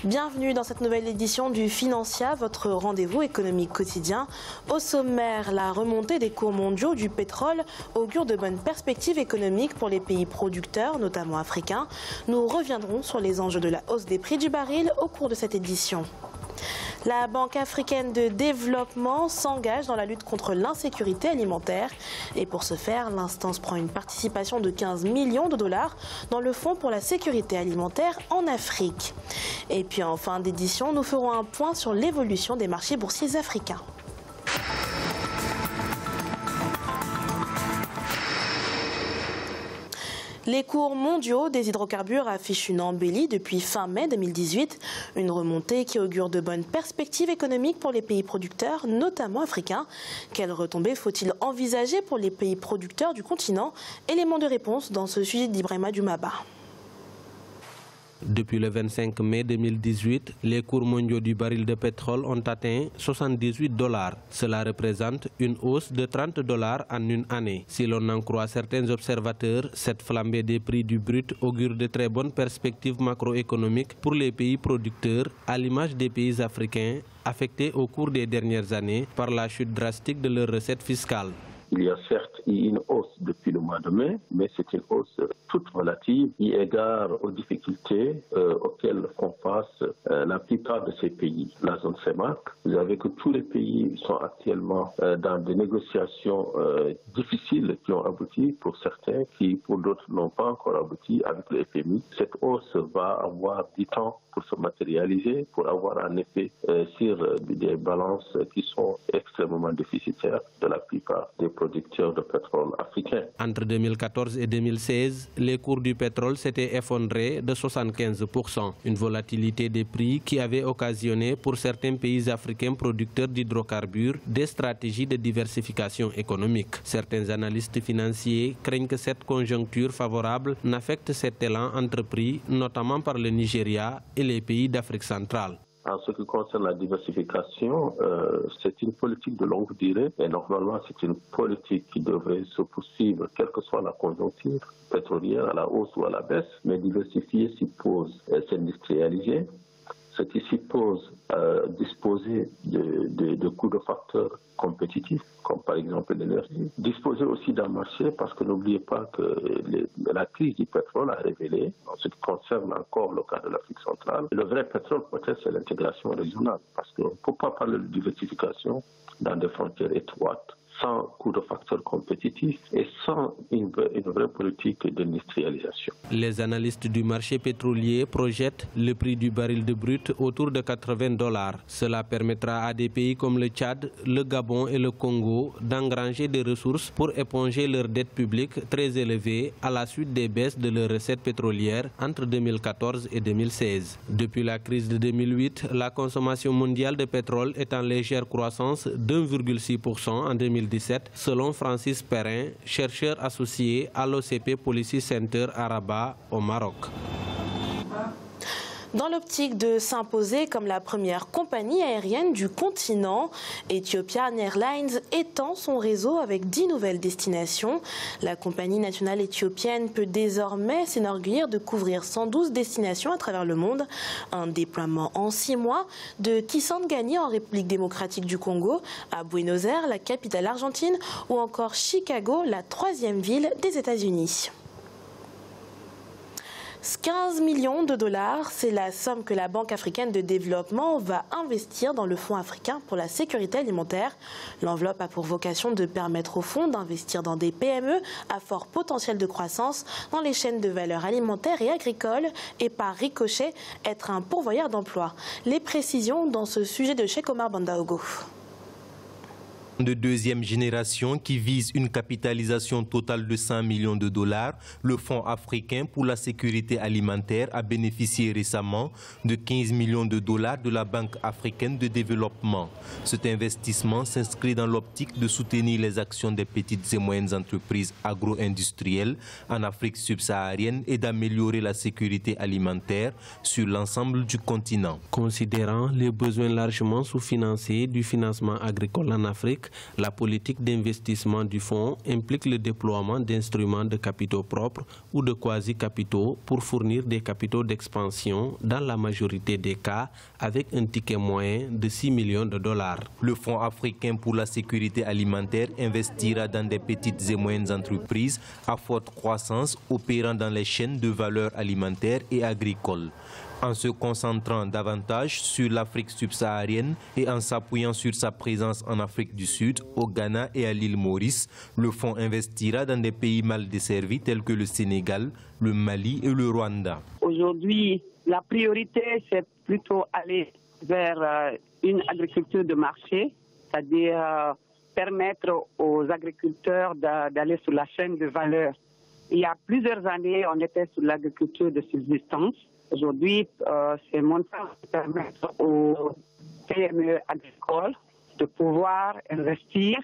Bienvenue dans cette nouvelle édition du Financia, votre rendez-vous économique quotidien. Au sommaire, la remontée des cours mondiaux du pétrole augure de bonnes perspectives économiques pour les pays producteurs, notamment africains. Nous reviendrons sur les enjeux de la hausse des prix du baril au cours de cette édition. La Banque africaine de développement s'engage dans la lutte contre l'insécurité alimentaire. Et pour ce faire, l'instance prend une participation de 15 millions de dollars dans le Fonds pour la sécurité alimentaire en Afrique. Et puis en fin d'édition, nous ferons un point sur l'évolution des marchés boursiers africains. Les cours mondiaux des hydrocarbures affichent une embellie depuis fin mai 2018, une remontée qui augure de bonnes perspectives économiques pour les pays producteurs, notamment africains. Quelles retombées faut-il envisager pour les pays producteurs du continent? Élément de réponse dans ce sujet d'Ibrahima Dumaba. Depuis le 25 mai 2018, les cours mondiaux du baril de pétrole ont atteint 78 $. Cela représente une hausse de 30 $ en une année. Si l'on en croit certains observateurs, cette flambée des prix du brut augure de très bonnes perspectives macroéconomiques pour les pays producteurs, à l'image des pays africains affectés au cours des dernières années par la chute drastique de leurs recettes fiscales. Il y a certes une hausse depuis le mois de mai, mais c'est une hausse toute relative, eu égard aux difficultés auxquelles font face la plupart de ces pays. La zone CEMAC, vous savez que tous les pays sont actuellement dans des négociations difficiles qui ont abouti pour certains, qui pour d'autres n'ont pas encore abouti avec le FMI. Cette hausse va avoir du temps pour se matérialiser, pour avoir un effet sur des balances qui sont extrêmement déficitaires de la plupart des producteurs de pétrole africains. Entre 2014 et 2016, les cours du pétrole s'étaient effondrés de 75%, une volatilité des prix qui avait occasionné pour certains pays africains producteurs d'hydrocarbures des stratégies de diversification économique. Certains analystes financiers craignent que cette conjoncture favorable n'affecte cet élan entrepris, notamment par le Nigeria et les pays d'Afrique centrale. En ce qui concerne la diversification, c'est une politique de longue durée et normalement c'est une politique qui devrait se poursuivre quelle que soit la conjoncture pétrolière à la hausse ou à la baisse, mais diversifier suppose s'industrialiser, ce qui suppose disposer de coûts de facteurs compétitifs, comme par exemple l'énergie. Disposer aussi d'un marché, parce que n'oubliez pas que la crise du pétrole a révélé, en ce qui concerne encore le cas de l'Afrique centrale, le vrai pétrole peut-être c'est l'intégration régionale, parce qu'on ne peut pas parler de diversification dans des frontières étroites, sans coût de facteurs compétitifs et sans une vraie politique d'industrialisation. Les analystes du marché pétrolier projettent le prix du baril de brut autour de 80 $. Cela permettra à des pays comme le Tchad, le Gabon et le Congo d'engranger des ressources pour éponger leurs dettes publiques très élevées à la suite des baisses de leurs recettes pétrolières entre 2014 et 2016. Depuis la crise de 2008, la consommation mondiale de pétrole est en légère croissance d'1,6% en 2017, selon Francis Perrin, chercheur associé à l'OCP Policy Center à Rabat, au Maroc. Dans l'optique de s'imposer comme la première compagnie aérienne du continent, Ethiopian Airlines étend son réseau avec 10 nouvelles destinations. La compagnie nationale éthiopienne peut désormais s'enorgueillir de couvrir 112 destinations à travers le monde. Un déploiement en 6 mois de Kisangani en République démocratique du Congo, à Buenos Aires, la capitale argentine, ou encore Chicago, la 3e ville des États-Unis. 15 millions de dollars, c'est la somme que la Banque africaine de développement va investir dans le Fonds africain pour la sécurité alimentaire. L'enveloppe a pour vocation de permettre au fonds d'investir dans des PME à fort potentiel de croissance dans les chaînes de valeur alimentaire et agricole et par ricochet être un pourvoyeur d'emplois. Les précisions dans ce sujet de Cheikh Omar Bandaogo. De deuxième génération qui vise une capitalisation totale de 100 millions de dollars, le Fonds africain pour la sécurité alimentaire a bénéficié récemment de 15 millions de dollars de la Banque africaine de développement. Cet investissement s'inscrit dans l'optique de soutenir les actions des petites et moyennes entreprises agro-industrielles en Afrique subsaharienne et d'améliorer la sécurité alimentaire sur l'ensemble du continent. Considérant les besoins largement sous-financés du financement agricole en Afrique, La politique d'investissement du fonds implique le déploiement d'instruments de capitaux propres ou de quasi-capitaux pour fournir des capitaux d'expansion dans la majorité des cas avec un ticket moyen de 6 millions de dollars. Le Fonds africain pour la sécurité alimentaire investira dans des petites et moyennes entreprises à forte croissance opérant dans les chaînes de valeur alimentaire et agricole. En se concentrant davantage sur l'Afrique subsaharienne et en s'appuyant sur sa présence en Afrique du Sud, au Ghana et à l'île Maurice, le fonds investira dans des pays mal desservis tels que le Sénégal, le Mali et le Rwanda. Aujourd'hui, la priorité, c'est plutôt aller vers une agriculture de marché, c'est-à-dire permettre aux agriculteurs d'aller sur la chaîne de valeur. Il y a plusieurs années, on était sur l'agriculture de subsistance. Aujourd'hui, ces montants permettent aux PME agricoles de pouvoir investir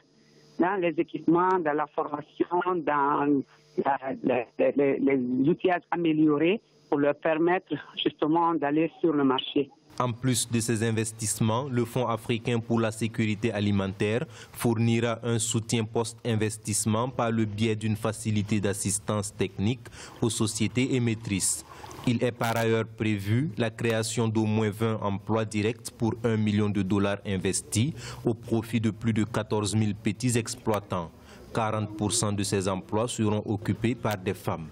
dans les équipements, dans la formation, dans les outillages améliorés pour leur permettre justement d'aller sur le marché. En plus de ces investissements, le Fonds africain pour la sécurité alimentaire fournira un soutien post-investissement par le biais d'une facilité d'assistance technique aux sociétés émettrices. Il est par ailleurs prévu la création d'au moins 20 emplois directs pour 1 million de dollars investis au profit de plus de 14 000 petits exploitants. 40% de ces emplois seront occupés par des femmes.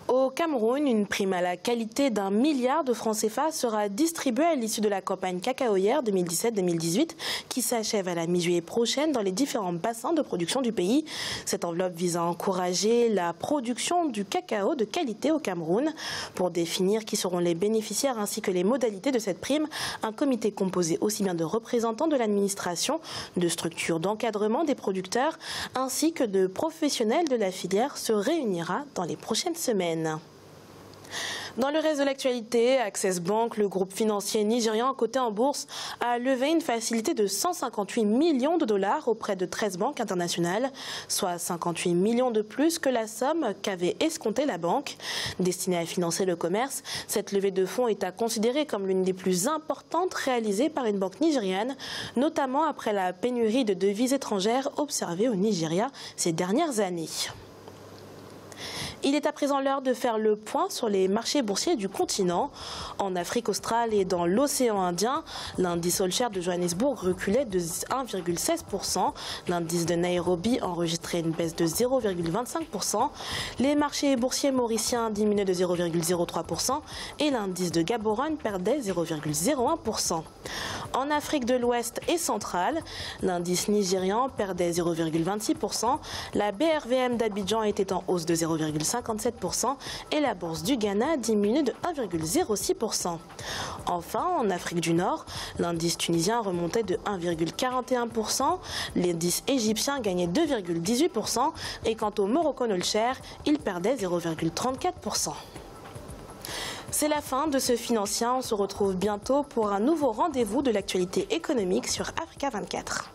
Au Cameroun, une prime à la qualité d'1 milliard de francs CFA sera distribuée à l'issue de la campagne cacaoyère 2017-2018 qui s'achève à la mi-juillet prochaine dans les différents bassins de production du pays. Cette enveloppe vise à encourager la production du cacao de qualité au Cameroun. Pour définir qui seront les bénéficiaires ainsi que les modalités de cette prime, un comité composé aussi bien de représentants de l'administration, de structures d'encadrement des producteurs ainsi que de professionnels de la filière se réunira dans les prochaines semaines. Dans le reste de l'actualité, Access Bank, le groupe financier nigérian coté en bourse, a levé une facilité de 158 millions de dollars auprès de 13 banques internationales, soit 58 millions de plus que la somme qu'avait escomptée la banque. Destinée à financer le commerce, cette levée de fonds est à considérer comme l'une des plus importantes réalisées par une banque nigériane, notamment après la pénurie de devises étrangères observée au Nigeria ces dernières années. Il est à présent l'heure de faire le point sur les marchés boursiers du continent. En Afrique australe et dans l'océan Indien, l'indice All-Share de Johannesburg reculait de 1,16%. L'indice de Nairobi enregistrait une baisse de 0,25%. Les marchés boursiers mauriciens diminuaient de 0,03% et l'indice de Gaborone perdait 0,01%. En Afrique de l'Ouest et centrale, l'indice nigérian perdait 0,26%. La BRVM d'Abidjan était en hausse de 0,57% et la bourse du Ghana diminue de 1,06%. Enfin, en Afrique du Nord, l'indice tunisien remontait de 1,41%, l'indice égyptien gagnait 2,18% et quant au Moroccan All-Share, il perdait 0,34%. C'est la fin de ce Financien. On se retrouve bientôt pour un nouveau rendez-vous de l'actualité économique sur Africa 24.